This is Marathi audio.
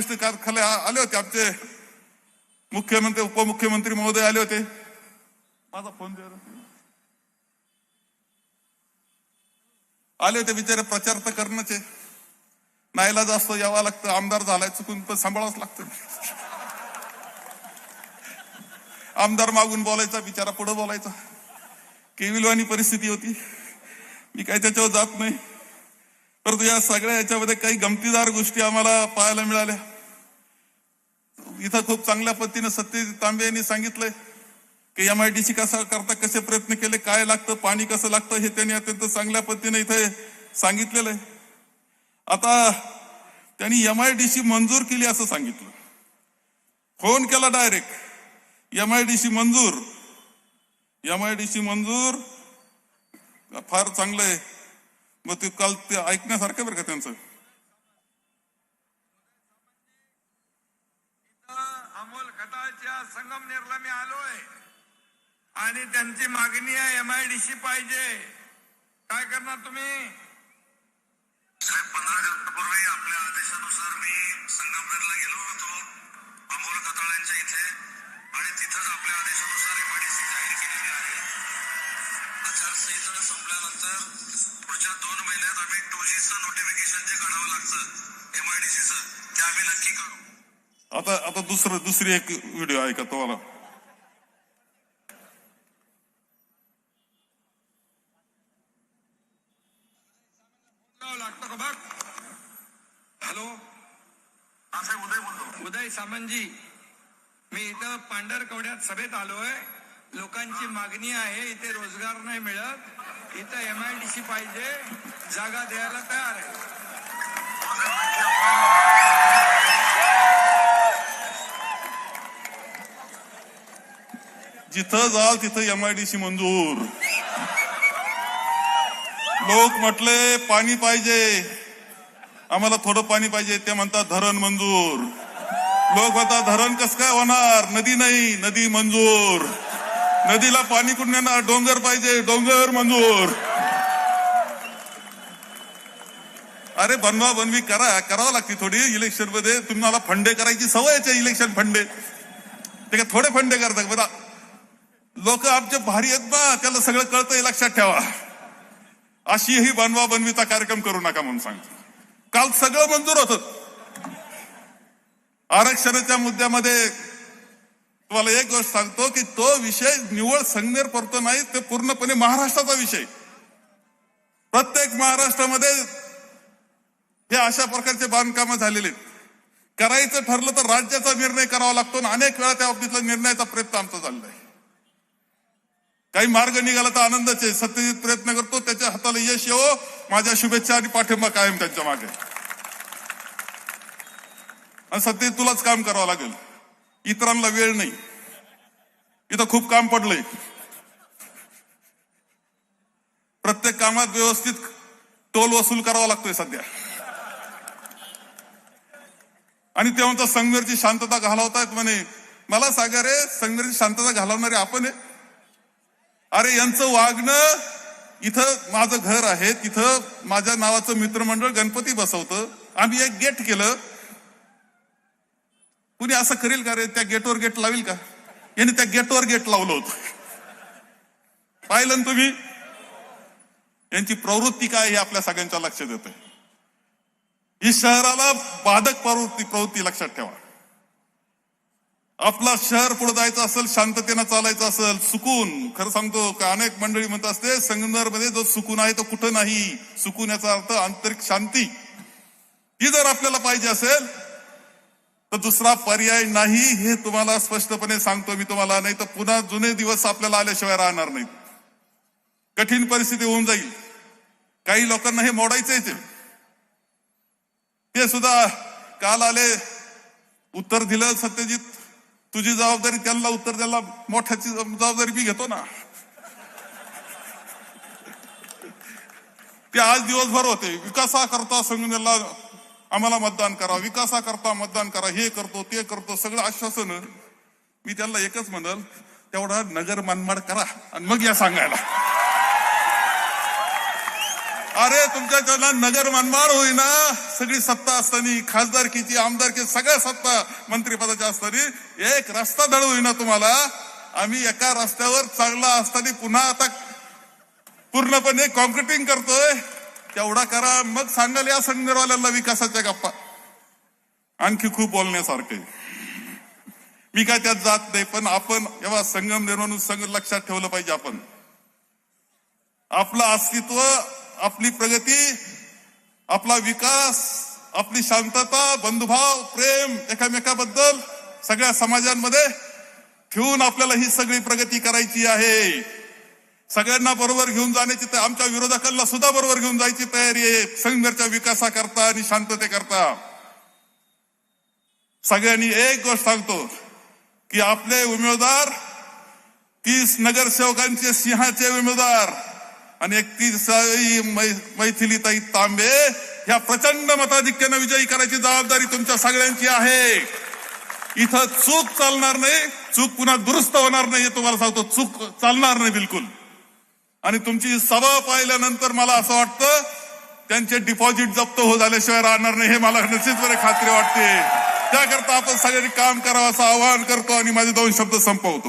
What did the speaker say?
खाली आले होते आमचे मुख्यमंत्री उपमुख्यमंत्री महोदय आले होते. माझा फोन द्या. आले होते बिचारे. प्रचार तर करणंच आहे, नाईलाज असतो, यावं लागतं. आमदार झालाय चुकून पण सांभाळावंच लागतं. आमदार मागून बोलायचा, बिचारा पुढे बोलायचा. केविलवाणी परिस्थिती होती. मी काही त्याच्यावर जात नाही, परंतु या सगळ्या याच्यामध्ये काही गमतीदार गोष्टी आम्हाला पाहायला मिळाल्या. इथं खूप चांगल्या पद्धतीने सत्यजित तांबे यांनी सांगितलंय की MIDC कसा करता, कसे प्रयत्न केले, काय लागतं, पाणी कसं लागतं, हे त्यांनी अत्यंत चांगल्या पद्धतीने इथे सांगितलेलं आहे. आता त्यांनी MIDC मंजूर केली असं सांगितलं. फोन केला डायरेक्ट, MIDC मंजूर. MIDC मंजूर फार चांगलं आहे. मग ते काल ते ऐकण्यासारखं बरं का त्यांचं. अमोल खताळच्या संगमनेरला मी आलोय आणि त्यांची मागणी आहे MIDC पाहिजे. काय करणार तुम्ही? 15 दिवसापूर्वी आपल्या आदेशानुसार मी संगमनेरला गेलो होतो अमोल खताळांच्या इथे, आणि तिथंच आपल्या आदेशानुसार MIDC जाहीर केलेली आहे. आचारसंहिता संपल्यानंतर पुढच्या 2 महिन्यात आम्ही 2Gचं नोटिफिकेशन जे काढावं लागतं MIDCचं, ते आम्ही नक्की काढू. आता दुसरी एक व्हिडिओ ऐका तुम्हाला. लागतो का बघ. हॅलो, उदय सामंतजी, मी इथं पांढरकवड्यात सभेत आलोय. लोकांची मागणी आहे, इथे रोजगार नाही मिळत, इथं MIDC पाहिजे, जागा द्यायला तयार आहे. जिथं जाल तिथं MIDC मंजूर. लोक म्हटले पाणी पाहिजे, आम्हाला थोडं पाणी पाहिजे, ते म्हणतात धरण मंजूर. लोक म्हणतात धरण कसं काय होणार, नदी नाही, नदी मंजूर. नदीला पाणी कुठून येणार, डोंगर पाहिजे, डोंगर मंजूर. अरे बनवा बनवी करावं लागते थोडी. इलेक्शन मध्ये तुम्हाला फंडे करायची सवयच आहे. इलेक्शन फंडे ते काय थोडे फंडे करतात बघा. लोक आमचे भारी आहेत ना, त्याला सगळं कळतंय, लक्षात ठेवा. अशीही बनवा बनवीचा कार्यक्रम करू नका म्हणून सांगतो. काल सगळं मंजूर होतं. आरक्षणाच्या मुद्द्यामध्ये तुम्हाला एक गोष्ट सांगतो की तो विषय निव्वळ संगमेर परतो नाही, ते पूर्णपणे महाराष्ट्राचा विषय. प्रत्येक महाराष्ट्रामध्ये हे अशा प्रकारचे बांधकामं झालेले. करायचं ठरलं तर राज्याचा निर्णय करावा लागतो, आणि अनेक वेळा त्या बाबतीतला निर्णयाचा प्रयत्न आमचा चाललाय. काही मार्ग निघाला तर आनंदाचे. सत्यजित प्रयत्न करतो, त्याच्या हाताला यश येवो. माझ्या शुभेच्छा आणि पाठिंबा कायम त्यांच्या मागे. आणि सत्यजित तुलाच काम करावं लागेल, इतरांना वेळ नाही. इथं खूप काम पडलंय. प्रत्येक कामात व्यवस्थित टोल वसूल करावा लागतोय सध्या. आणि ते म्हणतात संगमेरची शांतता घालवतायत म्हणे. मला सांगा रे, संगमेरची शांतता घालवणारे आपण आहे? अरे यांचं वागणं, इथं माझं घर आहे, तिथं माझ्या नावाचं मित्रमंडळ गणपती बसवतं, आम्ही एक गेट केलं. कुणी असं करेल का रे? त्या गेटवर गेट लावेल का? यांनी त्या गेटवर गेट लावलं होतं. पाहिलं ना तुम्ही? यांची प्रवृत्ती काय हे आपल्या सगळ्यांच्या लक्षात येतंय. ही शहराला बाधक प्रवृत्ती लक्षात ठेवा. आपला शहर पुढे जायचं असेल, शांततेनं चालायचं असेल, सुकून, खरं सांगतो का अनेक मंडळी म्हणत असते संगमनेर मध्ये जो सुकून आहे तो कुठं नाही. सुकून याचा अर्थ आंतरिक शांती. ही जर आपल्याला पाहिजे असेल तर दुसरा पर्याय नाही, हे तुम्हाला स्पष्टपणे सांगतो मी तुम्हाला. नाही तर पुन्हा जुने दिवस आपल्याला आल्याशिवाय राहणार नाहीत. कठीण परिस्थिती होऊन जाईल. काही लोकांना हे मोडायचंच. ते सुद्धा काल आले, उत्तर दिलं सत्यजित, तुझी जबाबदारी त्यांना उत्तर द्यायला, मोठ्याची जबाबदारी मी घेतो ना. ते आज दिवसभर होते, विकासाकरता संगमनेरला आम्हाला मतदान करा, विकासाकरता मतदान करा, हे करतो ते करतो, सगळं आश्वासन. मी त्यांना एकच म्हणल, तेवढा नगर मनमाड करा आणि मग या सांगायला. अरे तुमच्या ज्याला नगर मनमाड होईना, सगळी सत्ता असताना, खासदारकीची आमदारकी सगळ्या सत्ता मंत्रिपदाच्या असताना एक रस्ता धड होईना तुम्हाला. आम्ही एका रस्त्यावर चांगला असताना पुन्हा आता पूर्णपणे कॉन्क्रिटिंग करतोय. तेवढा करा, मग सांगाल या संगमेरवाल्यांना विकासाच्या गप्पा. आणखी खूप बोलण्यासारखे, मी काय त्यात जात नाही, पण आपण जेव्हा संगमनेर म्हणून लक्षात ठेवलं पाहिजे. आपण आपलं अस्तित्व, आपली प्रगती, आपला विकास, आपली शांतता, बंधुभाव, प्रेम एकमेकाबद्दल सगळ्या समाजांमध्ये ठेवून आपल्याला ही सगळी प्रगती करायची आहे. सगळ्यांना बरोबर घेऊन जाण्याची, आमच्या विरोधकांना सुद्धा बरोबर घेऊन जायची तयारी आहे संगमेरच्या विकासाकरता आणि शांततेकरता. सगळ्यांनी एक गोष्ट सांगतो की आपले उमेदवार 30 नगरसेवकांचे सिंहाचे उमेदवार आणि 31 मैथिलीताई तांबे ह्या प्रचंड मताधिक्याने विजयी करायची जबाबदारी तुमच्या सगळ्यांची आहे. इथं चूक चालणार नाही, चूक पुन्हा दुरुस्त होणार नाही हे तुम्हाला सांगतो. चूक चालणार नाही बिलकुल. आणि तुमची सभा पाहिल्यानंतर मला असं वाटतं त्यांचे डिपॉझिट जप्त हो झाल्याशिवाय राहणार नाही, हे मला निश्चितपणे खात्री वाटते. त्याकरता आपण सगळ्यांनी काम करावं असं आवाहन करतो आणि माझे 2 शब्द संपवतो.